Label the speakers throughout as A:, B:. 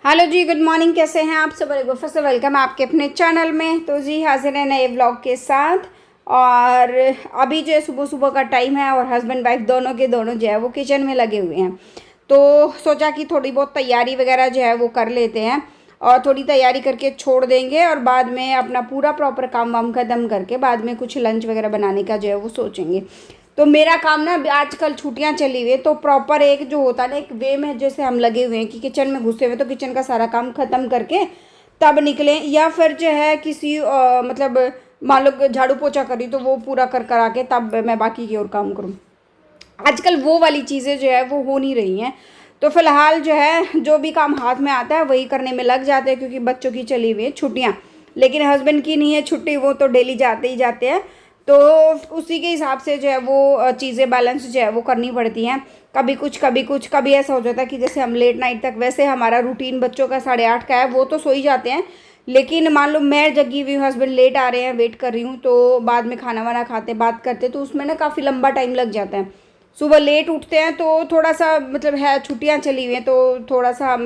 A: Hello जी, good morning. कैसे हैं आप सब? एक बार फिर से वेलकम है आपके अपने चैनल में। तो जी हाजिर है नए व्लॉग के साथ। और अभी जो है सुबह सुबह का टाइम है और हस्बैंड वाइफ दोनों के दोनों जो है वो किचन में लगे हुए हैं। तो सोचा कि थोड़ी बहुत तैयारी वगैरह जो है वो कर लेते हैं और थोड़ी तैयारी करके छोड़ देंगे और बाद में अपना पूरा प्रॉपर काम वाम ख़त्म करके बाद में कुछ लंच वगैरह बनाने का जो है वो सोचेंगे। तो मेरा काम ना आजकल छुट्टियां चली हुई है तो प्रॉपर एक जो होता है ना एक वे में जैसे हम लगे हुए हैं कि किचन में घुसे हुए तो किचन का सारा काम ख़त्म करके तब निकलें, या फिर जो है किसी मतलब मान लो झाड़ू पोछा करी तो वो पूरा कर कर आके तब मैं बाकी की और काम करूँ। आजकल वो वाली चीज़ें जो है वो हो नहीं रही हैं। तो फिलहाल जो है जो भी काम हाथ में आता है वही करने में लग जाते हैं, क्योंकि बच्चों की चली हुई है छुट्टियाँ, लेकिन हस्बैंड की नहीं है छुट्टी, वो तो डेली जाते ही जाते हैं। तो उसी के हिसाब से जो है वो चीज़ें बैलेंस जो है वो करनी पड़ती हैं। कभी कुछ कभी कुछ, कभी ऐसा हो जाता है कि जैसे हम लेट नाइट तक, वैसे हमारा रूटीन बच्चों का 8:30 का है, वो तो सो ही जाते हैं, लेकिन मान लो मैं जगी हुई हूँ, हस्बैंड लेट आ रहे हैं, वेट कर रही हूँ, तो बाद में खाना वाना खाते बात करते तो उसमें ना काफ़ी लंबा टाइम लग जाता है। सुबह लेट उठते हैं तो थोड़ा सा मतलब है छुट्टियां चली हुई हैं तो थोड़ा सा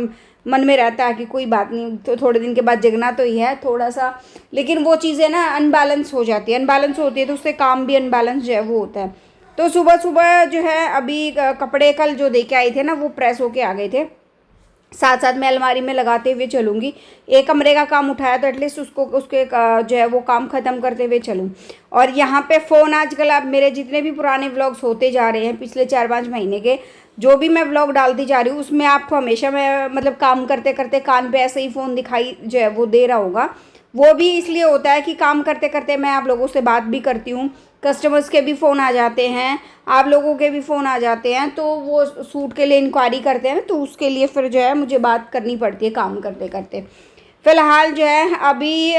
A: मन में रहता है कि कोई बात नहीं, तो थोड़े दिन के बाद जगना तो ही है थोड़ा सा, लेकिन वो चीज़ें ना अनबैलेंस हो जाती है, अनबैलेंस होती है तो उससे काम भी अनबैलेंस जो है वो होता है। तो सुबह सुबह जो है अभी कपड़े कल जो दे के आए थे ना वो प्रेस होके आ गए थे, साथ साथ मैं अलमारी में लगाते हुए चलूँगी। एक कमरे का काम उठाया तो एटलीस्ट उसको उसके जो है वो काम ख़त्म करते हुए चलूँ। और यहाँ पे फ़ोन आजकल आप मेरे जितने भी पुराने व्लॉग्स होते जा रहे हैं पिछले 4-5 महीने के, जो भी मैं व्लॉग डालती जा रही हूँ उसमें आपको हमेशा मैं मतलब काम करते करते कान पे ऐसे ही फ़ोन दिखाई जो है वो दे रहा होगा। वो भी इसलिए होता है कि काम करते करते मैं आप लोगों से बात भी करती हूँ, कस्टमर्स के भी फ़ोन आ जाते हैं, आप लोगों के भी फ़ोन आ जाते हैं, तो वो सूट के लिए इंक्वायरी करते हैं तो उसके लिए फिर जो है मुझे बात करनी पड़ती है काम करते करते। फ़िलहाल जो है अभी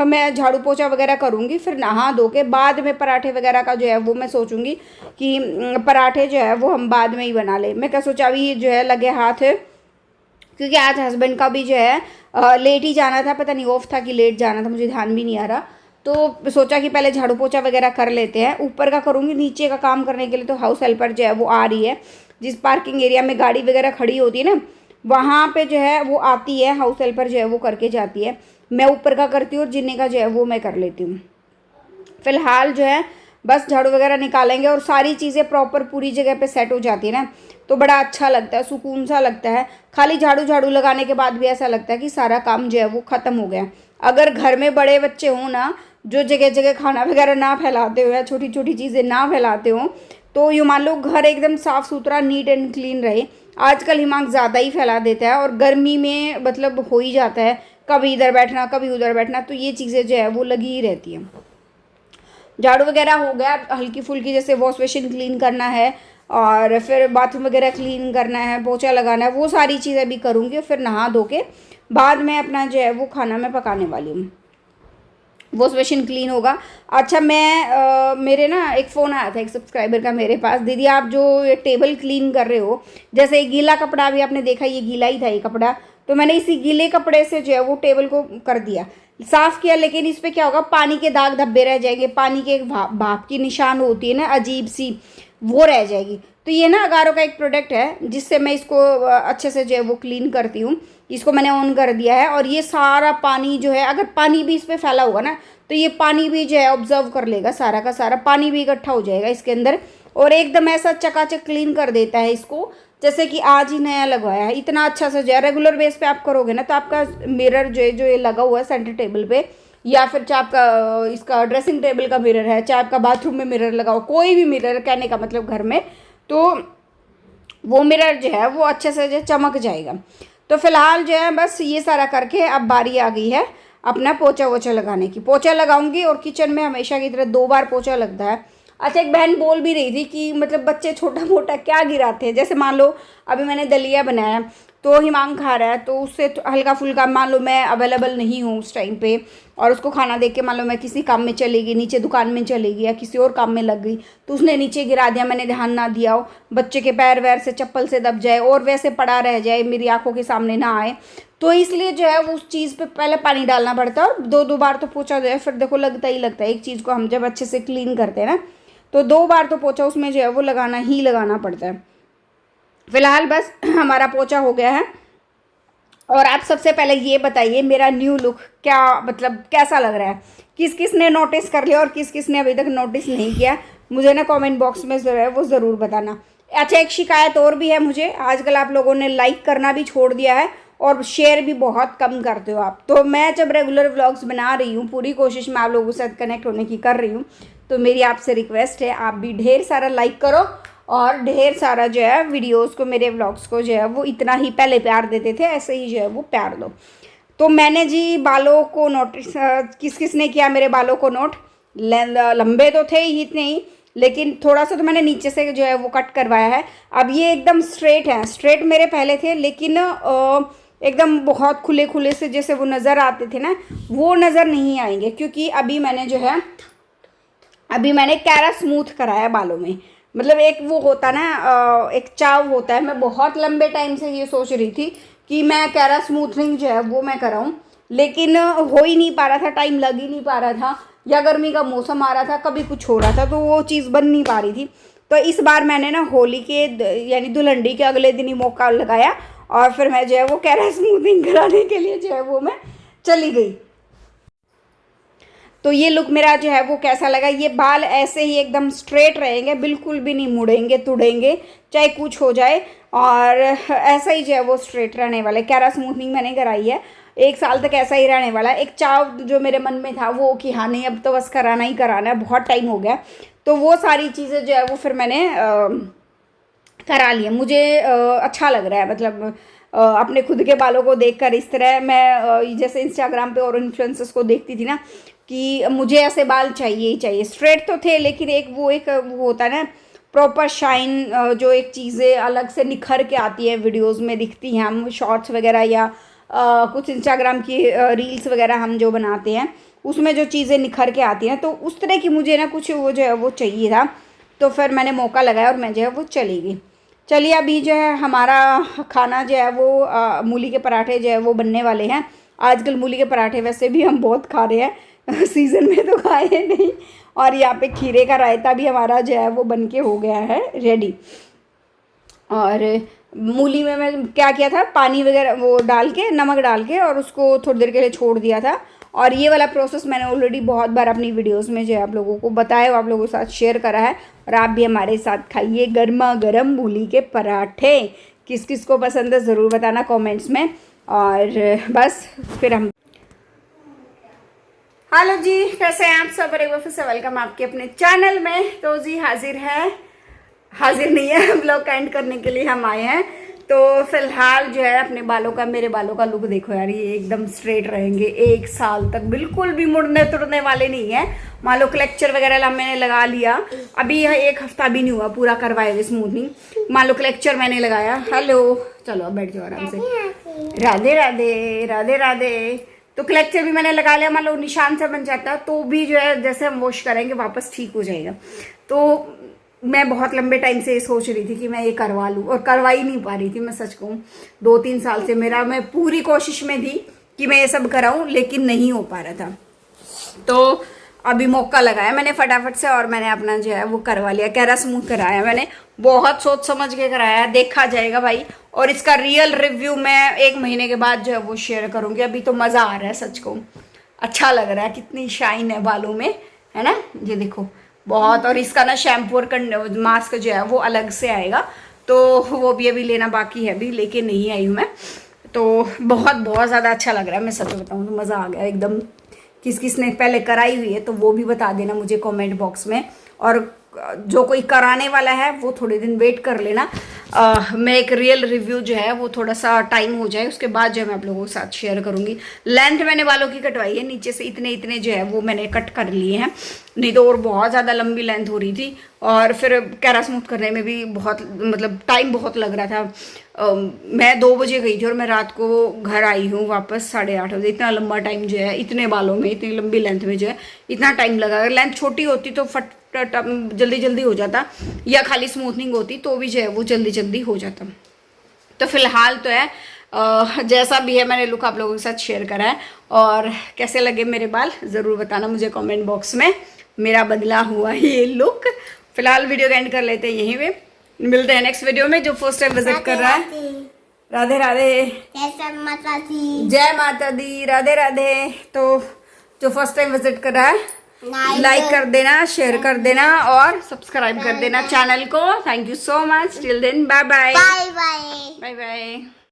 A: मैं झाड़ू पोछा वगैरह करूँगी, फिर नहा धो के बाद में पराठे वगैरह का जो है वो मैं सोचूंगी कि पराठे जो है वो हम बाद में ही बना लें। मैं क्या सोचा अभी जो है लगे हाथ है, क्योंकि आज हस्बैंड का भी जो है लेट ही जाना था, पता नहीं ऑफ था कि लेट जाना था, मुझे ध्यान भी नहीं आ रहा। तो सोचा कि पहले झाड़ू पोछा वगैरह कर लेते हैं, ऊपर का करूँगी, नीचे का काम करने के लिए तो हाउस हेल्पर जो है वो आ रही है। जिस पार्किंग एरिया में गाड़ी वगैरह खड़ी होती है ना वहाँ पे जो है वो आती है, हाउस हेल्पर जो है वो करके जाती है। मैं ऊपर का करती हूँ और जिन्ने का जो है वो मैं कर लेती हूँ। फिलहाल जो है बस झाड़ू वगैरह निकालेंगे और सारी चीज़ें प्रॉपर पूरी जगह पे सेट हो जाती है ना तो बड़ा अच्छा लगता है, सुकून सा लगता है। खाली झाड़ू झाड़ू लगाने के बाद भी ऐसा लगता है कि सारा काम जो है वो ख़त्म हो गया। अगर घर में बड़े बच्चे हों ना, जो जगह जगह खाना वगैरह ना फैलाते हो या छोटी छोटी चीज़ें ना फैलाते हो, तो यूँ मान लो घर एकदम साफ़ सुथरा नीट एंड क्लीन रहे। आजकल हिमांक ज़्यादा ही फैला देता है और गर्मी में मतलब हो ही जाता है, कभी इधर बैठना कभी उधर बैठना, तो ये चीज़ें जो है वो लगी ही रहती हैं। झाड़ू वगैरह हो गया, हल्की फुल्की जैसे वॉश बेसिन क्लीन करना है और फिर बाथरूम वगैरह क्लीन करना है, पोछा लगाना है, वो सारी चीज़ें भी करूँगी। फिर नहा धो के बाद में अपना जो है वो खाना मैं पकाने वाली हूँ, वॉश बेसिन क्लीन होगा। अच्छा मैं मेरे ना एक फ़ोन आया था एक सब्सक्राइबर का मेरे पास, दीदी आप जो ये टेबल क्लीन कर रहे हो, जैसे गीला कपड़ा भी आपने देखा ये गीला ही था ये कपड़ा, तो मैंने इसी गीले कपड़े से जो है वो टेबल को कर दिया, साफ़ किया, लेकिन इस पर क्या होगा पानी के दाग धब्बे रह जाएंगे, पानी के एक भाप की निशान होती है ना अजीब सी, वो रह जाएगी। तो ये ना अगारो का एक प्रोडक्ट है जिससे मैं इसको अच्छे से जो है वो क्लीन करती हूँ। इसको मैंने ऑन कर दिया है और ये सारा पानी जो है, अगर पानी भी इस पर फैला होगा ना तो ये पानी भी जो है ऑब्जर्व कर लेगा, सारा का सारा पानी भी इकट्ठा हो जाएगा इसके अंदर और एकदम ऐसा चकाचक क्लीन कर देता है इसको, जैसे कि आज ही नया लगवाया है। इतना अच्छा सा जो है रेगुलर बेस पे आप करोगे ना तो आपका मिरर जो है जो ये लगा हुआ है सेंटर टेबल पे, या फिर चाहे आपका इसका ड्रेसिंग टेबल का मिरर है, चाहे आपका बाथरूम में मिरर लगा हो, कोई भी मिरर कहने का मतलब घर में, तो वो मिरर जो है वो अच्छे से जो चमक जाएगा। तो फिलहाल जो है बस ये सारा करके अब बारी आ गई है अपना पोछा वोछा लगाने की। पोछा लगाऊंगी और किचन में हमेशा की तरह 2 बार पोछा लगता है। अच्छा एक बहन बोल भी रही थी कि मतलब बच्चे छोटा मोटा क्या गिराते हैं, जैसे मान लो अभी मैंने दलिया बनाया तो हिमांग खा रहा है तो उससे तो हल्का फुल्का, मान लो मैं अवेलेबल नहीं हूँ उस टाइम पे और उसको खाना देख के मान लो मैं किसी काम में चली गई, नीचे दुकान में चली गई या किसी और काम में लग गई, तो उसने नीचे गिरा दिया, मैंने ध्यान ना दिया हो, बच्चे के पैर वैर से चप्पल से दब जाए और वैसे पड़ा रह जाए, मेरी आंखों के सामने ना आए, तो इसलिए जो है उस चीज़ पे पहले पानी डालना पड़ता है और 2-2 बार तो पोछा जो है फिर देखो लगता ही लगता है। एक चीज़ को हम जब अच्छे से क्लीन करते हैं ना तो 2 बार तो पोछा उसमें जो है वो लगाना ही लगाना पड़ता है। फिलहाल बस हमारा पोछा हो गया है और आप सबसे पहले ये बताइए मेरा न्यू लुक क्या मतलब कैसा लग रहा है, किस किस ने नोटिस कर लिया और किस किस ने अभी तक नोटिस नहीं किया, मुझे ना कमेंट बॉक्स में जो है वो ज़रूर बताना। अच्छा, एक शिकायत और भी है मुझे, आजकल आप लोगों ने लाइक करना भी छोड़ दिया है और शेयर भी बहुत कम करते हो आप। तो मैं जब रेगुलर व्लॉग्स बना रही हूँ, पूरी कोशिश मैं आप लोगों के साथ कनेक्ट होने की कर रही हूँ, तो मेरी आपसे रिक्वेस्ट है आप भी ढेर सारा लाइक करो और ढेर सारा जो है वीडियोस को, मेरे व्लॉग्स को जो है वो इतना ही पहले प्यार देते थे ऐसे ही जो है वो प्यार दो। तो मैंने जी बालों को नोटिस, किस किस ने किया मेरे बालों को नोट, लंबे तो थे ही इतने ही, लेकिन थोड़ा सा तो मैंने नीचे से जो है वो कट करवाया है। अब ये एकदम स्ट्रेट हैं, स्ट्रेट मेरे पहले थे लेकिन एकदम बहुत खुले खुले से जैसे वो नज़र आते थे ना, वो नज़र नहीं आएंगे, क्योंकि अभी मैंने कैरा स्मूथ कराया बालों में। मतलब एक वो होता ना, एक चाव होता है, मैं बहुत लंबे टाइम से ये सोच रही थी कि मैं कैरा स्मूथनिंग जो है वो मैं कराऊं, लेकिन हो ही नहीं पा रहा था, टाइम लग ही नहीं पा रहा था, या गर्मी का मौसम आ रहा था, कभी कुछ हो रहा था, तो वो चीज़ बन नहीं पा रही थी। तो इस बार मैंने ना होली के यानी दुल्हनडी के अगले दिन ही मौका लगाया और फिर मैं जो है वो कैरा स्मूथिंग कराने के लिए जो है वो मैं चली गई। तो ये लुक मेरा जो है वो कैसा लगा, ये बाल ऐसे ही एकदम स्ट्रेट रहेंगे, बिल्कुल भी नहीं मुड़ेंगे तुड़ेंगे चाहे कुछ हो जाए, और ऐसा ही जो है वो स्ट्रेट रहने वाला है। कैरा स्मूथनिंग मैंने कराई है, 1 साल तक ऐसा ही रहने वाला है। एक चाव जो मेरे मन में था वो कि हाँ नहीं अब तो बस कराना ही कराना है, बहुत टाइम हो गया, तो वो सारी चीज़ें जो है वो फिर मैंने करा लिए। मुझे अच्छा लग रहा है, मतलब अपने खुद के बालों को देखकर इस तरह मैं जैसे इंस्टाग्राम पे और इन्फ्लुएंसर्स को देखती थी ना कि मुझे ऐसे बाल चाहिए ही चाहिए। स्ट्रेट तो थे लेकिन एक वो होता है ना प्रॉपर शाइन, जो एक चीज़ें अलग से निखर के आती है, वीडियोस में दिखती हैं, हम शॉर्ट्स वगैरह या कुछ इंस्टाग्राम की रील्स वगैरह हम जो बनाते हैं उसमें जो चीज़ें निखर के आती हैं, तो उस तरह की मुझे ना कुछ वो जो है वो चाहिए था। तो फिर मैंने मौका लगाया और मैं जो है वो चली गई। चलिए अभी जो है हमारा खाना जो है वो मूली के पराठे जो है वो बनने वाले हैं। आजकल मूली के पराठे वैसे भी हम बहुत खा रहे हैं सीज़न में तो खाए नहीं, और यहाँ पे खीरे का रायता भी हमारा जो है वो बन के हो गया है रेडी। और मूली में मैं क्या किया था, पानी वगैरह वो डाल के, नमक डाल के और उसको थोड़ी देर के लिए छोड़ दिया था। और ये वाला प्रोसेस मैंने ऑलरेडी बहुत बार अपनी वीडियोस में जो है आप लोगों को बताया, आप लोगों के साथ शेयर करा है, और आप भी हमारे साथ खाइए गर्मा गर्म मूली के पराठे। किस किस को पसंद है ज़रूर बताना कमेंट्स में। और बस फिर हम, हेलो जी कैसे हैं आप सब, एक बार फिर से वेलकम आपके अपने चैनल में। तो जी हाजिर नहीं है ब्लॉग का एंड करने के लिए हम आए हैं। तो फिलहाल जो है अपने बालों का, मेरे बालों का लुक देखो यार, ये एकदम स्ट्रेट रहेंगे 1 साल तक, बिल्कुल भी मुड़ने तुड़ने वाले नहीं है। मान लो क्लेक्चर वगैरह मैंने लगा लिया, अभी यह 1 हफ्ता भी नहीं हुआ पूरा करवाए हुए स्मूथनिंग। मान लो क्लेक्चर मैंने लगाया, हेलो चलो अब बैठ जाओ आराम से, राधे राधे राधे राधे। तो क्लेक्चर भी मैंने लगा लिया, मान लो निशान से बन जाता तो भी जो है जैसे हम वॉश करेंगे वापस ठीक हो जाएगा। तो मैं बहुत लंबे टाइम से ये सोच रही थी कि मैं ये करवा लूँ और करवा ही नहीं पा रही थी, मैं सच कहूँ 2-3 साल से मैं पूरी कोशिश में थी कि मैं ये सब कराऊँ, लेकिन नहीं हो पा रहा था। तो अभी मौका लगाया मैंने फटाफट से और मैंने अपना जो है वो करवा लिया, कैरा स्मूथ कराया मैंने, बहुत सोच समझ के कराया, देखा जाएगा भाई। और इसका रियल रिव्यू मैं 1 महीने के बाद जो है वो शेयर करूँगी। अभी तो मज़ा आ रहा है, सच को अच्छा लग रहा है, कितनी शाइन है बालों में, है ना, ये देखो बहुत। और इसका ना शैम्पू और मास्क जो है वो अलग से आएगा, तो वो भी अभी लेना बाकी है, अभी लेके नहीं आई हूँ मैं। तो बहुत ज़्यादा अच्छा लग रहा है, मैं सच बताऊँ तो मज़ा आ गया एकदम। किस किस ने पहले कराई हुई है तो वो भी बता देना मुझे कमेंट बॉक्स में, और जो कोई कराने वाला है वो थोड़े दिन वेट कर लेना। मैं एक रियल रिव्यू जो है वो थोड़ा सा टाइम हो जाए उसके बाद जो है मैं आप लोगों के साथ शेयर करूंगी। लेंथ मैंने बालों की कटवाई है, नीचे से इतने जो है वो मैंने कट कर लिए हैं, नहीं तो और बहुत ज़्यादा लंबी लेंथ हो रही थी। और फिर कैरा स्मूथ करने में भी बहुत मतलब टाइम बहुत लग रहा था। मैं 2 बजे गई थी और मैं रात को घर आई हूँ वापस 8:30 बजे। इतना लंबा टाइम जो है, इतने बालों में इतनी लंबी लेंथ में जो है इतना टाइम लगा। अगर लेंथ छोटी होती तो जल्दी हो जाता, या खाली स्मूथनिंग होती तो भी जो है वो जल्दी हो जाता। तो फिलहाल तो है जैसा भी है मैंने लुक आप लोगों के साथ शेयर करा है। और कैसे लगे मेरे बाल ज़रूर बताना मुझे कमेंट बॉक्स में, मेरा बदला हुआ ये लुक। फिलहाल वीडियो का एंड कर लेते हैं यहीं पे, मिलते हैं नेक्स्ट वीडियो में। जो फर्स्ट टाइम विजिट कर रहा है राधे राधे, जय माता दी, राधे राधे। तो जो फर्स्ट टाइम विजिट कर रहा है लाइक कर देना, शेयर कर देना और सब्सक्राइब कर देना चैनल को। Thank you so much. Till then bye bye, bye bye, bye bye.